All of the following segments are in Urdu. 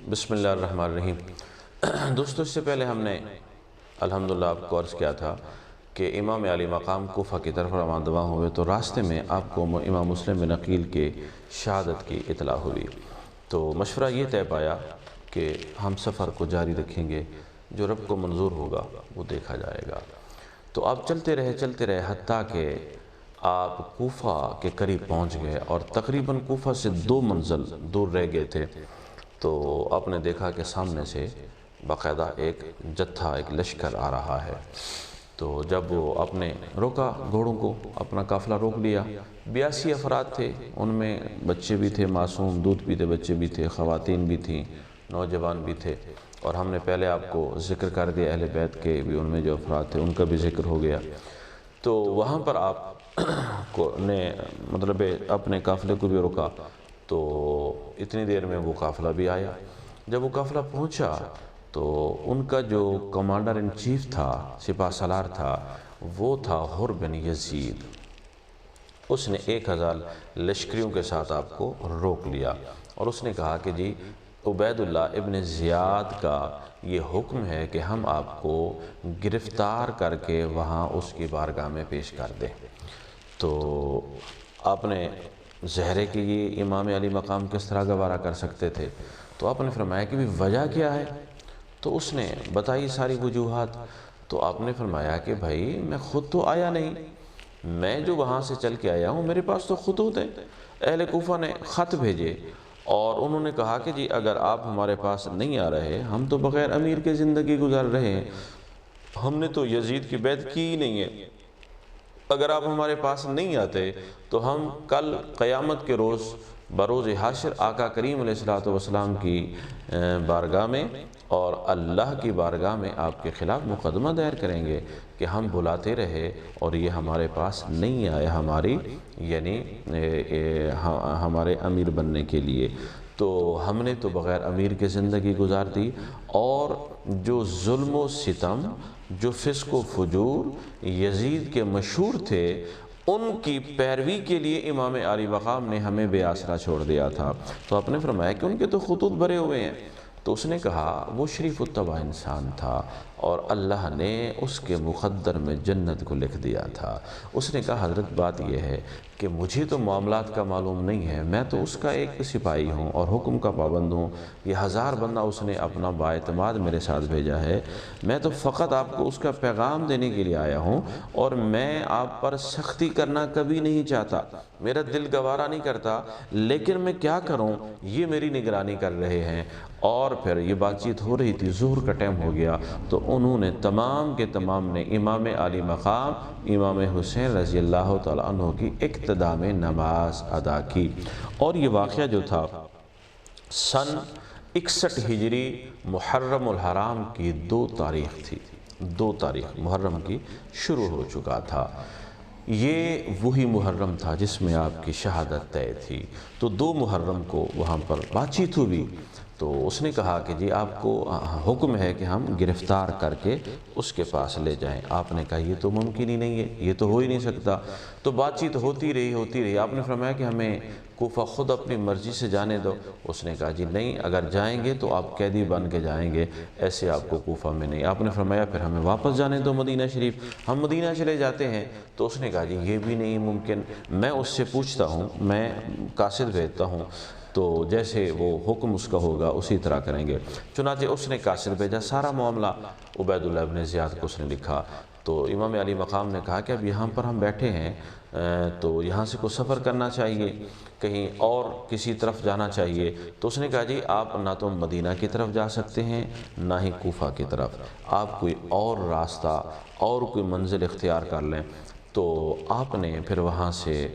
بسم اللہ الرحمن الرحیم۔ دوستو، اس سے پہلے ہم نے الحمدللہ آپ کو عرض کیا تھا کہ امام علی مقام کوفہ کی طرف رواں ہوئے تو راستے میں آپ کو امام مسلم بن عقیل کے شہادت کی اطلاع ہوئی، تو مشورہ یہ طے پایا کہ ہم سفر کو جاری رکھیں گے، جو رب کو منظور ہوگا وہ دیکھا جائے گا۔ تو آپ چلتے رہے حتیٰ کہ آپ کوفہ کے قریب پہنچ گئے، اور تقریباً کوفہ سے 2 منزل دور رہ گئے تھے، تو آپ نے دیکھا کہ سامنے سے باقاعدہ ایک جتھا، ایک لشکر آ رہا ہے۔ تو جب وہ آپ نے روکا گھوڑوں کو، اپنا قافلہ روک لیا، 82 افراد تھے، ان میں بچے بھی تھے، معصوم دودھ پیتے بچے بھی تھے، خواتین بھی تھیں، نوجوان بھی تھے، اور ہم نے پہلے آپ کو ذکر کر دیا اہل بیت کے بھی، ان میں جو افراد تھے ان کا بھی ذکر ہو گیا۔ تو وہاں پر آپ کو نے مطلب اپنے قافلے کو بھی روکا، تو اتنی دیر میں وہ قافلہ بھی آیا۔ جب وہ قافلہ پہنچا تو ان کا جو کمانڈر ان چیف تھا، سپہ سالار تھا، وہ تھا حر بن یزید۔ اس نے 1000 لشکریوں کے ساتھ آپ کو روک لیا، اور اس نے کہا کہ جی عبید اللہ ابن زیاد کا یہ حکم ہے کہ ہم آپ کو گرفتار کر کے وہاں اس کی بارگاہ میں پیش کر دیں۔ تو آپ نے زہرے کہ یہ امام علی مقام کس طرح گوارا کر سکتے تھے، تو آپ نے فرمایا کہ وجہ کیا ہے؟ تو اس نے بتائی ساری وجوہات۔ تو آپ نے فرمایا کہ بھائی میں خود تو آیا نہیں، میں جو وہاں سے چل کے آیا ہوں، میرے پاس تو خطوط ہیں، اہل کوفہ نے خط بھیجے اور انہوں نے کہا کہ جی اگر آپ ہمارے پاس نہیں آ رہے، ہم تو بغیر امیر کے زندگی گزار رہے ہیں، ہم نے تو یزید کی بیعت کی ہی نہیں ہے، اگر آپ ہمارے پاس نہیں آتے تو ہم کل قیامت کے روز بروز حاشر آقا کریم علیہ السلام کی بارگاہ میں اور اللہ کی بارگاہ میں آپ کے خلاف مقدمہ دائر کریں گے کہ ہم بلاتے رہے اور یہ ہمارے پاس نہیں آئے ہماری ہمارے امیر بننے کے لیے، تو ہم نے تو بغیر امیر کے زندگی گزار دی، اور جو ظلم و ستم، جو فسق و فجور یزید کے مشہور تھے، ان کی پیروی کے لیے امام علی مقام نے ہمیں بے آسرا چھوڑ دیا تھا۔ تو آپ نے فرمایا کہ ان کے تو خطوط بھرے ہوئے ہیں۔ تو اس نے کہا وہ شریف الطبع انسان تھا اور اللہ نے اس کے مقدر میں جنت کو لکھ دیا تھا۔ اس نے کہا حضرت بات یہ ہے کہ مجھے تو معاملات کا معلوم نہیں ہے، میں تو اس کا ایک سپاہی ہوں اور حکم کا پابند ہوں، یہ 1000 بندہ اس نے اپنا باعتماد میرے ساتھ بھیجا ہے، میں تو فقط آپ کو اس کا پیغام دینے کے لیے آیا ہوں، اور میں آپ پر سختی کرنا کبھی نہیں چاہتا، میرا دل گوارا نہیں کرتا، لیکن میں کیا کروں، یہ میری نگرانی کر رہے ہیں۔ اور پھر یہ بات چیت ہو رہی تھی، ظہر کا ٹائم ہو گیا، تو انہوں نے تمام کے تمام نے امام علی مقام امام حسین رضی اللہ تعالیٰ عنہ کی اقتداء میں نماز ادا کی۔ اور یہ واقعہ جو تھا سن 61 ہجری محرم الحرام کی 2 تاریخ تھی، 2 تاریخ محرم کی شروع ہو چکا تھا۔ یہ وہی محرم تھا جس میں آپ کی شہادت طے تھی۔ تو 2 محرم کو وہاں پر بات چیت ہوئی، تو اس نے کہا کہ جی آپ کو حکم ہے کہ ہم گرفتار کر کے اس کے پاس لے جائیں۔ آپ نے کہا یہ تو ممکن ہی نہیں ہے، یہ تو ہو ہی نہیں سکتا۔ تو بات چیت ہوتی رہی۔ آپ نے فرمایا کہ ہمیں کوفہ خود اپنی مرضی سے جانے دو۔ اس نے کہا جی نہیں، اگر جائیں گے تو آپ قیدی بن کے جائیں گے، ایسے آپ کو کوفہ میں نہیں۔ آپ نے فرمایا پھر ہمیں واپس جانے دو مدینہ شریف، ہم مدینہ چلے جاتے ہیں۔ تو اس نے کہا جی یہ بھی نہیں ممکن، میں اس سے پوچھتا ہوں، میں قاصد بھیجتا ہوں، تو جیسے وہ حکم اس کا ہوگا اسی طرح کریں گے۔ چنانچہ اس نے قاصد بھیجا، سارا معاملہ عبید اللہ ابن زیاد کو اس نے لکھا۔ تو امام علی مقام نے کہا کہ اب یہاں پر ہم بیٹھے ہیں، تو یہاں سے کوئی سفر کرنا چاہیے، کہیں اور کسی طرف جانا چاہیے۔ تو اس نے کہا جی آپ نہ تو مدینہ کی طرف جا سکتے ہیں نہ ہی کوفہ کی طرف، آپ کوئی اور راستہ اور کوئی منزل اختیار کر لیں۔ تو آپ نے پھر وہاں سے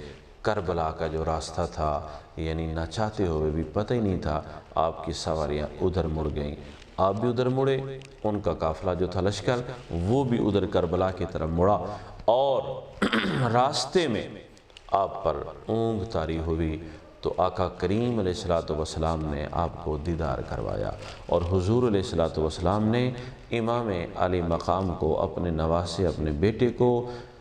کربلا کا جو راستہ تھا، یعنی نہ چاہتے ہوئے بھی پتہ ہی نہیں تھا، آپ کی سواریاں ادھر مڑ گئیں، آپ بھی ادھر مڑے، ان کا قافلہ جو تھا لشکر وہ بھی ادھر کربلا کی طرف مڑا، اور راستے میں آپ پر اونگ طاری ہوئی۔ تو آقا کریم علیہ السلام نے آپ کو دیدار کروایا، اور حضور علیہ السلام نے امام علی مقام کو، اپنے نواسے، اپنے بیٹے کو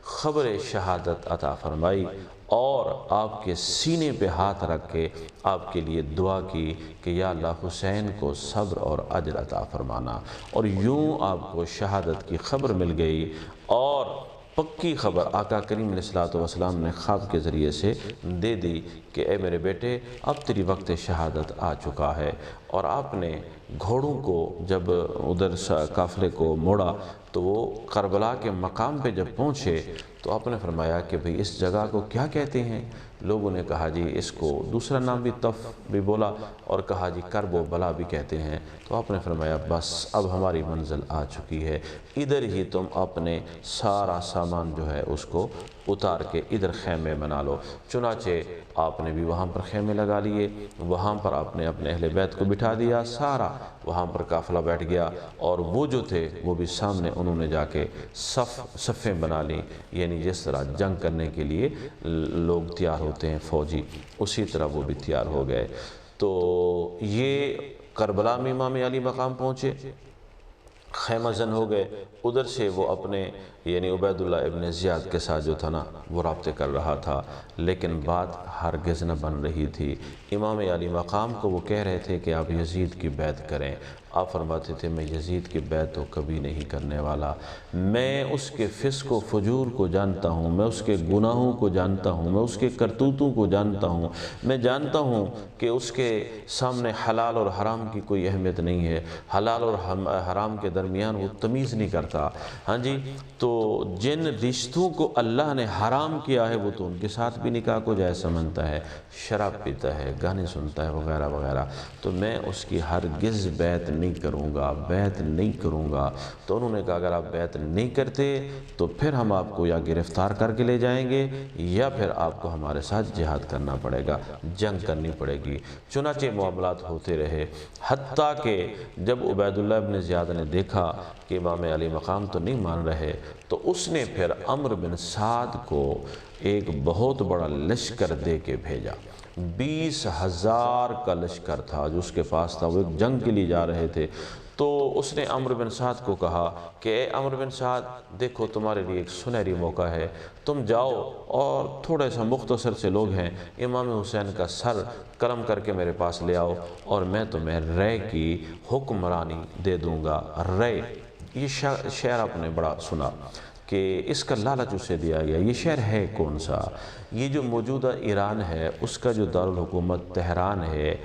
خبر شہادت عطا فرمائی، اور آپ کے سینے پہ ہاتھ رکھ کے آپ کے لیے دعا کی کہ یا اللہ حسین کو صبر اور اجر عطا فرمانا، اور یوں آپ کو شہادت کی خبر مل گئی، اور پکی خبر آقا کریم علیہ الصلوۃ والسلام نے خواب کے ذریعے سے دے دی کہ اے میرے بیٹے اب تیری وقت شہادت آ چکا ہے۔ اور آپ نے گھوڑوں کو جب ادھر قافلے کو موڑا تو وہ کربلا کے مقام پہ جب پہنچے تو آپ نے فرمایا کہ بھئی اس جگہ کو کیا کہتے ہیں؟ لوگوں نے کہا جی اس کو دوسرا نام بھی تف بھی بولا، اور کہا جی کرب و بلا بھی کہتے ہیں۔ تو آپ نے فرمایا بس اب ہماری منزل آ چکی ہے، ادھر ہی تم اپنے سارا سامان جو ہے اس کو اتار کے ادھر خیمے بنا لو۔ چنانچہ آپ نے بھی وہاں پر خیمے لگا لیے، وہاں پر آپ نے اپنے اہل بیت کو بٹھا دیا، سارا وہاں پر قافلہ بیٹھ گیا، اور وہ جو تھے وہ بھی سامنے انہوں نے جا کے صفیں بنا لی، یعنی جس طرح جنگ کرنے کے لیے لوگ تیار ہوتے ہیں فوجی، اسی طرح وہ بھی تیار ہو گئے۔ تو یہ کربلا میں امام علی مقام پہنچے، خیمہ زن ہو گئے، ادھر سے وہ اپنے یعنی عبید اللہ ابن زیاد کے ساتھ جو تھا نا وہ رابطے کر رہا تھا، لیکن بات ہرگز نہ بن رہی تھی۔ امام علی مقام کو وہ کہہ رہے تھے کہ آپ یزید کی بیعت کریں، آپ فرماتے تھے میں یزید کی بیعت تو کبھی نہیں کرنے والا، میں اس کے فسق و فجور کو جانتا ہوں، میں اس کے گناہوں کو جانتا ہوں، میں اس کے کرتوتوں کو جانتا ہوں، میں جانتا ہوں کہ اس کے سامنے حلال اور حرام کی کوئی اہمیت نہیں ہے، حلال اور حرام کے درمیان وہ تمیز نہیں کرتا۔ ہاں جی، تو جن رشتوں کو اللہ نے حرام کیا ہے وہ تو ان کے ساتھ بھی نکاح کو جائز سمجھتا ہے، شراب پیتا ہے، گانے سنتا ہے وغیرہ وغیرہ، تو میں اس کی ہرگز بیعت نہیں کروں گا، بیعت نہیں کروں گا۔ تو انہوں نے کہا اگر آپ بیعت نہیں کرتے تو پھر ہم آپ کو یا گرفتار کر کے لے جائیں گے یا پھر آپ کو ہمارے ساتھ جہاد کرنا پڑے گا، جنگ کرنی پڑے گی۔ چنانچہ معاملات ہوتے رہے، حتیٰ کہ جب عبید اللہ ابن زیاد نے دیکھا کہ امام علی مقام تو نہیں مان رہے تو اس نے پھر عمرو بن سعد کو ایک بہت بڑا لشکر دے کے بھیجا، 20,000 کا لشکر تھا جو اس کے پاس تھا، وہ ایک جنگ کے لیے جا رہے تھے۔ تو اس نے عمرو بن سعد کو کہا کہ اے عمرو بن سعد دیکھو تمہارے لیے ایک سنہری موقع ہے، تم جاؤ اور تھوڑے سا مختصر سے لوگ ہیں، امام حسین کا سر قلم کر کے میرے پاس لے آؤ اور میں تمہیں رے کی حکمرانی دے دوں گا۔ رے یہ شعر آپ نے بڑا سنا کہ اس کا لالچ اسے دیا گیا۔ یہ شہر ہے کون سا؟ یہ جو موجودہ ایران ہے اس کا جو دارالحکومت تہران ہے،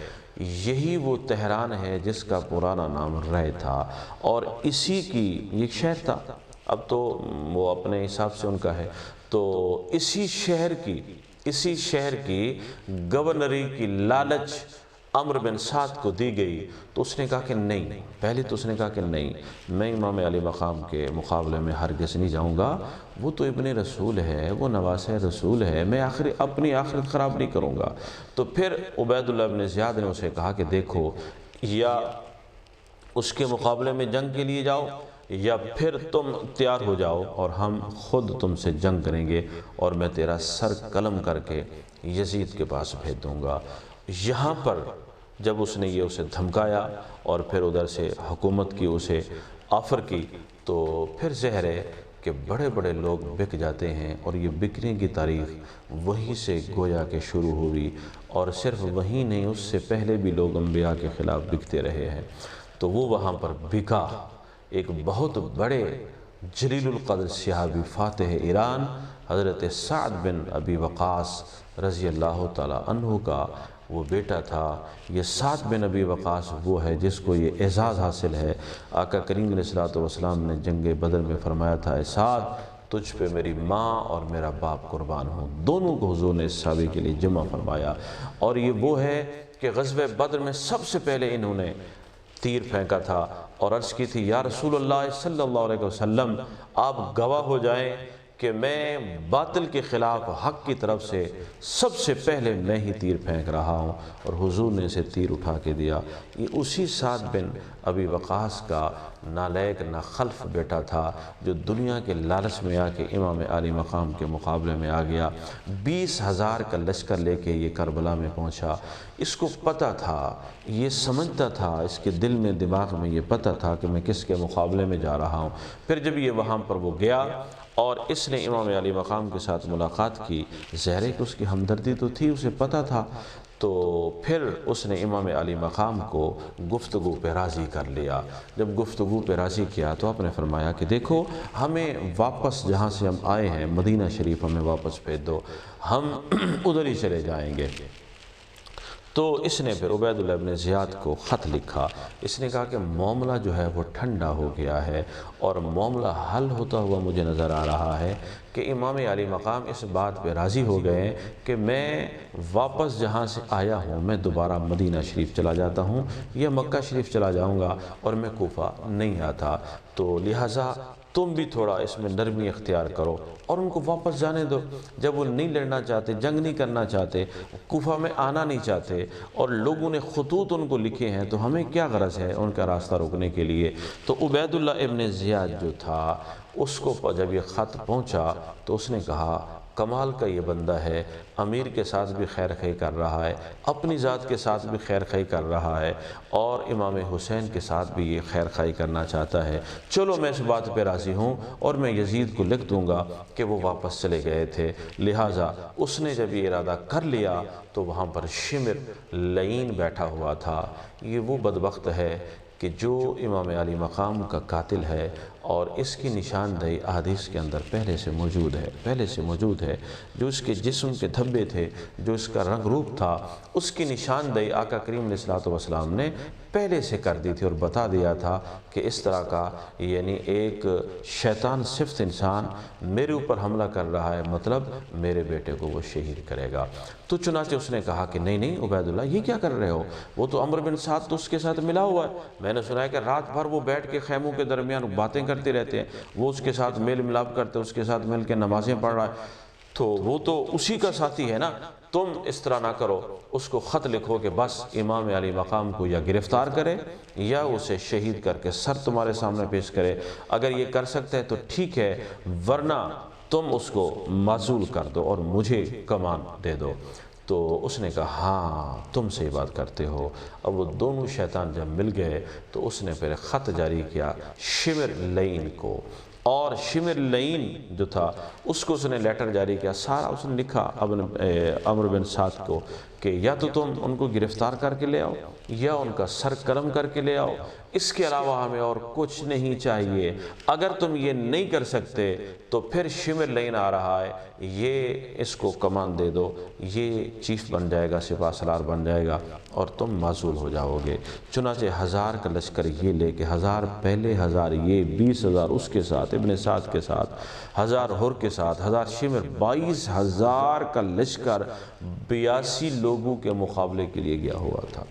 یہی وہ تہران ہے جس کا پرانا نام رے تھا، اور اسی کی ایک شہر تھا، اب تو وہ اپنے حساب سے ان کا ہے، تو اسی شہر کی گورنری کی لالچ عمرو بن سعد کو دی گئی۔ تو اس نے کہا کہ نہیں، پہلے تو اس نے کہا کہ نہیں، میں امام علی مقام کے مقابلے میں ہرگز نہیں جاؤں گا، وہ تو ابن رسول ہے، وہ نواسہ رسول ہے، میں اپنی آخرت خراب نہیں کروں گا۔ تو پھر عبید اللہ ابن زیاد نے اسے کہا کہ دیکھو یا اس کے مقابلے میں جنگ کے لیے جاؤ یا پھر تم تیار ہو جاؤ اور ہم خود تم سے جنگ کریں گے اور میں تیرا سر قلم کر کے یزید کے پاس بھیج دوں گا۔ یہاں پر جب اس نے یہ اسے دھمکایا اور پھر ادھر سے حکومت کی اسے آفر کی، تو پھر ظاہر ہے کہ بڑے بڑے لوگ بک جاتے ہیں، اور یہ بکنے کی تاریخ وہیں سے گویا کہ شروع ہوئی، اور صرف وہیں نہیں اس سے پہلے بھی لوگ انبیاء کے خلاف بکتے رہے ہیں۔ تو وہ وہاں پر بکا، ایک بہت بڑے جلیل القدر صحابی فاتح ایران حضرت سعد بن ابی وقاص رضی اللہ تعالیٰ عنہ کا وہ بیٹا تھا۔ یہ سعد بن ابی وقاص وہ ہے جس کو یہ اعزاز حاصل ہے۔ آقا کریم علیہ السلام نے جنگ بدر میں فرمایا تھا اے سعد تجھ پہ میری ماں اور میرا باپ قربان ہوں، دونوں کو حضور نے اس صحابی کے لیے جمع فرمایا۔ اور یہ وہ ہے کہ غزوہ بدر میں سب سے پہلے انہوں نے تیر پھینکا تھا اور عرض کی تھی یا رسول اللہ صلی اللہ علیہ وسلم آپ گواہ ہو جائیں کہ میں باطل کے خلاف حق کی طرف سے سب سے پہلے میں ہی تیر پھینک رہا ہوں، اور حضور نے اسے تیر اٹھا کے دیا۔ یہ اسی سعد بن ابی وقاص کا نالیک ناخلف بیٹا تھا جو دنیا کے لالچ میں آ کے امام علی مقام کے مقابلے میں آ گیا، 20,000 کا لشکر لے کے یہ کربلا میں پہنچا۔ اس کو پتہ تھا، یہ سمجھتا تھا، اس کے دل میں دماغ میں یہ پتہ تھا کہ میں کس کے مقابلے میں جا رہا ہوں۔ پھر جب یہ وہاں پر وہ گیا اور اس نے امام علی مقام کے ساتھ ملاقات کی، ظاہر ہے کہ اس کی ہمدردی تو تھی، اسے پتہ تھا، تو پھر اس نے امام علی مقام کو گفتگو پہ راضی کر لیا۔ جب گفتگو پہ راضی کیا تو آپ نے فرمایا کہ دیکھو ہمیں واپس جہاں سے ہم آئے ہیں مدینہ شریف ہمیں واپس بھیج دو، ہم ادھر ہی چلے جائیں گے۔ تو اس نے پھر عبید اللہ ابن زیاد کو خط لکھا، اس نے کہا کہ معاملہ جو ہے وہ ٹھنڈا ہو گیا ہے اور معاملہ حل ہوتا ہوا مجھے نظر آ رہا ہے کہ امام علی مقام اس بات پہ راضی ہو گئے ہیں کہ میں واپس جہاں سے آیا ہوں میں دوبارہ مدینہ شریف چلا جاتا ہوں یا مکہ شریف چلا جاؤں گا اور میں کوفہ نہیں آتا، تو لہٰذا تم بھی تھوڑا اس میں نرمی اختیار کرو اور ان کو واپس جانے دو۔ جب وہ نہیں لڑنا چاہتے، جنگ نہیں کرنا چاہتے، کوفہ میں آنا نہیں چاہتے اور لوگوں نے خطوط ان کو لکھے ہیں، تو ہمیں کیا غرض ہے ان کا راستہ روکنے کے لیے۔ تو عبید اللہ ابن زیاد جو تھا اس کو جب یہ خط پہنچا تو اس نے کہا کمال کا یہ بندہ ہے، امیر کے ساتھ بھی خیر خواہی کر رہا ہے، اپنی ذات کے ساتھ بھی خیر خواہی کر رہا ہے اور امام حسین کے ساتھ بھی یہ خیر خواہی کرنا چاہتا ہے، چلو میں اس بات پہ راضی ہوں اور میں یزید کو لکھ دوں گا کہ وہ واپس چلے گئے تھے۔ لہٰذا اس نے جب یہ ارادہ کر لیا تو وہاں پر شمر لعین بیٹھا ہوا تھا۔ یہ وہ بدبخت ہے کہ جو امام علی مقام کا قاتل ہے اور اس کی نشاندہی احادیث کے اندر پہلے سے موجود ہے، جو اس کے جسم کے دھبے تھے، جو اس کا رنگ روپ تھا، اس کی نشاندہی آقا کریم علیہ السلام نے پہلے سے کر دی تھی اور بتا دیا تھا کہ اس طرح کا یعنی ایک شیطان صفت انسان میرے اوپر حملہ کر رہا ہے، مطلب میرے بیٹے کو وہ شہید کرے گا۔ تو چنانچہ اس نے کہا کہ نہیں عبید اللہ یہ کیا کر رہے ہو، وہ تو عمرو بن سعد تو اس کے ساتھ ملا ہوا ہے، میں نے سنا ہے کہ رات بھر وہ بیٹھ کے خیموں کے درمیان باتیں کرتے رہتے ہیں، وہ اس کے ساتھ میل ملاپ کرتے، اس کے ساتھ مل کے نمازیں پڑھ رہا ہے، تو وہ تو اسی کا ساتھی ہے نا، تم اس طرح نہ کرو، اس کو خط لکھو کہ بس امام علی مقام کو یا گرفتار کرے یا اسے شہید کر کے سر تمہارے سامنے پیش کرے، اگر یہ کر سکتے ہیں تو ٹھیک ہے ورنہ تم اس کو معزول کر دو اور مجھے کمان دے دو۔ تو اس نے کہا ہاں تم صحیح بات کرتے ہو۔ اب وہ دونوں شیطان جب مل گئے تو اس نے پھر خط جاری کیا شمر لعین کو، اور شمر لعین جو تھا اس کو اس نے لیٹر جاری کیا، سارا اس نے لکھا عمرو بن سعد کو کہ یا تو تم ان کو گرفتار کر کے لے آؤ یا ان کا سر قلم کر کے لے آؤ، اس کے علاوہ ہمیں اور کچھ نہیں چاہیے، اگر تم یہ نہیں کر سکتے تو پھر شمر لعین آ رہا ہے، یہ اس کو کمان دے دو، یہ چیف بن جائے گا، سپاہ سالار بن جائے گا اور تم معزول ہو جاؤ گے۔ چنانچہ 1000 کا لشکر یہ لے کے 1000 پہلے، 1000 یہ 20,000 اس کے ساتھ ابن سعد کے ساتھ، 1000 حر کے ساتھ، 1000 شمر، 22,000 کا لشکر 82 لوگوں کے مقابلے کے لیے گیا ہوا تھا۔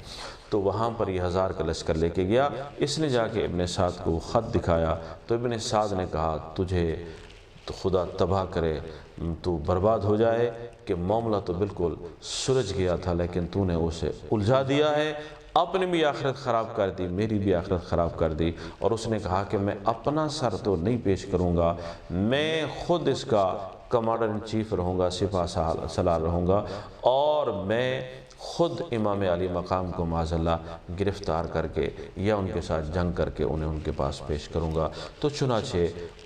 تو وہاں پر یہ 1000 کا لشکر لے کے گیا، اس نے جا کے ابن سعد کو خط دکھایا تو ابن سعد نے کہا تجھے تو خدا تباہ کرے، تو برباد ہو جائے کہ معاملہ تو بالکل سلجھ گیا تھا لیکن تو نے اسے الجھا دیا ہے، اپنی بھی آخرت خراب کر دی، میری بھی آخرت خراب کر دی۔ اور اس نے کہا کہ میں اپنا سر تو نہیں پیش کروں گا، میں خود اس کا کمانڈر ان چیف رہوں گا، سپاہ سالار رہوں گا اور میں خود امام علی مقام کو معاذ اللہ گرفتار کر کے یا ان کے ساتھ جنگ کر کے انہیں ان کے پاس پیش کروں گا۔ تو چنانچہ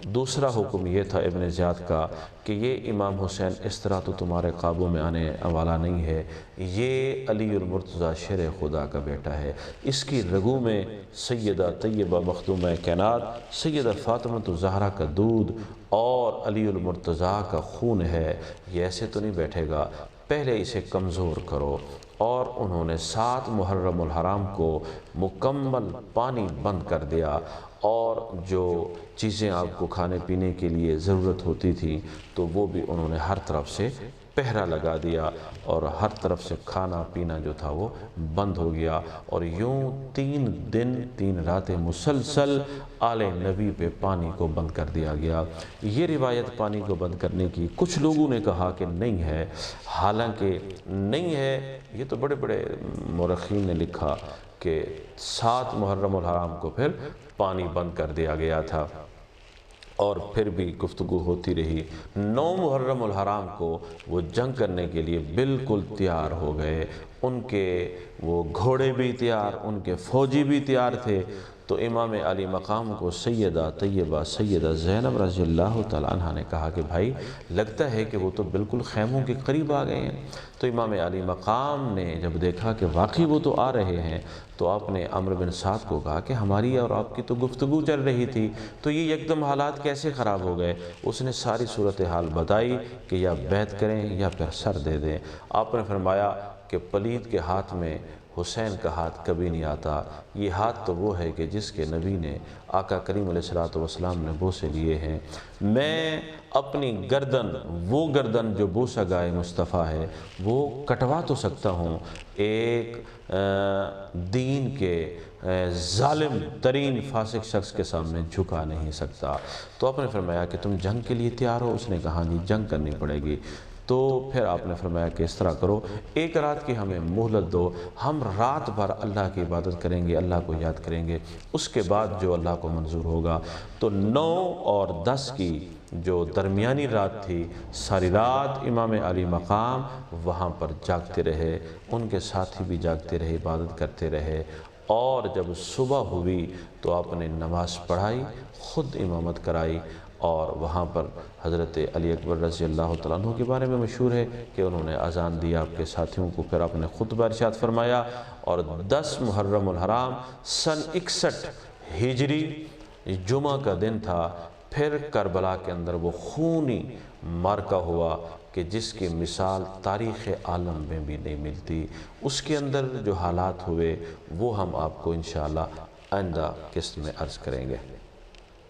دوسرا حکم یہ تھا ابن زیاد کا کہ یہ امام حسین اس طرح تو تمہارے قابو میں آنے والا نہیں ہے، یہ علی المرتضیٰ شیر خدا کا بیٹا ہے، اس کی رگوں میں سیدہ طیبہ مخدومہ کائنات سیدہ فاطمہ الزہرا کا دودھ اور علی المرتضیٰ کا خون ہے، یہ ایسے تو نہیں بیٹھے گا، پہلے اسے کمزور کرو۔ اور انہوں نے 7 محرم الحرام کو مکمل پانی بند کر دیا اور جو چیزیں آپ کو کھانے پینے کے لیے ضرورت ہوتی تھی تو وہ بھی انہوں نے ہر طرف سے پہرا لگا دیا اور ہر طرف سے کھانا پینا جو تھا وہ بند ہو گیا، اور یوں 3 دن 3 راتیں مسلسل آل نبی پہ پانی کو بند کر دیا گیا۔ یہ روایت پانی کو بند کرنے کی کچھ لوگوں نے کہا کہ نہیں ہے، حالانکہ نہیں ہے، یہ تو بڑے بڑے مورخین نے لکھا کہ 7 محرم الحرام کو پھر پانی بند کر دیا گیا تھا اور پھر بھی گفتگو ہوتی رہی۔ 9 محرم الحرام کو وہ جنگ کرنے کے لیے بالکل تیار ہو گئے ان کے وہ گھوڑے بھی تیار، ان کے فوجی بھی تیار تھے۔ تو امام علی مقام کو سیدہ طیبہ سیدہ زینب رضی اللہ تعالیٰ عنہ نے کہا کہ بھائی لگتا ہے کہ وہ تو بالکل خیموں کے قریب آ گئے ہیں۔ تو امام علی مقام نے جب دیکھا کہ واقعی وہ تو آ رہے ہیں تو آپ نے عمرو بن سعد کو کہا کہ ہماری اور آپ کی تو گفتگو چل رہی تھی، تو یہ یکدم حالات کیسے خراب ہو گئے؟ اس نے ساری صورتحال بتائی کہ یا بیعت کریں یا پھر سر دے دیں۔ آپ نے فرمایا کہ پلید کے ہاتھ میں حسین کا ہاتھ کبھی نہیں آتا، یہ ہاتھ تو وہ ہے کہ جس کے نبی نے آقا کریم علیہ السلام نے بوسے لیے ہیں۔ میں اپنی گردن، وہ گردن جو بوسہ گائے مصطفیٰ ہے، وہ کٹوا تو سکتا ہوں، ایک دین کے ظالم ترین فاسق شخص کے سامنے جھکا نہیں سکتا۔ تو آپ نے فرمایا کہ تم جنگ کے لیے تیار ہو؟ اس نے کہا جی جنگ کرنی پڑے گی۔ تو پھر آپ نے فرمایا کہ اس طرح کرو، ایک رات کی ہمیں مہلت دو، ہم رات بھر اللہ کی عبادت کریں گے، اللہ کو یاد کریں گے، اس کے بعد جو اللہ کو منظور ہوگا۔ تو 9 اور 10 کی جو درمیانی رات تھی، ساری رات امام علی مقام وہاں پر جاگتے رہے، ان کے ساتھی بھی جاگتے رہے، عبادت کرتے رہے، اور جب صبح ہوئی تو آپ نے نماز پڑھائی، خود امامت کرائی، اور وہاں پر حضرت علی اکبر رضی اللہ تعالیٰ عنہ کے بارے میں مشہور ہے کہ انہوں نے اذان دیا آپ کے ساتھیوں کو، پھر آپ نے خطبہ ارشاد فرمایا، اور 10 محرم الحرام سن 61 ہجری جمعہ کا دن تھا۔ پھر کربلا کے اندر وہ خونی معرکہ ہوا کہ جس کی مثال تاریخ عالم میں بھی نہیں ملتی۔ اس کے اندر جو حالات ہوئے وہ ہم آپ کو انشاءاللہ آئندہ قسط میں عرض کریں گے۔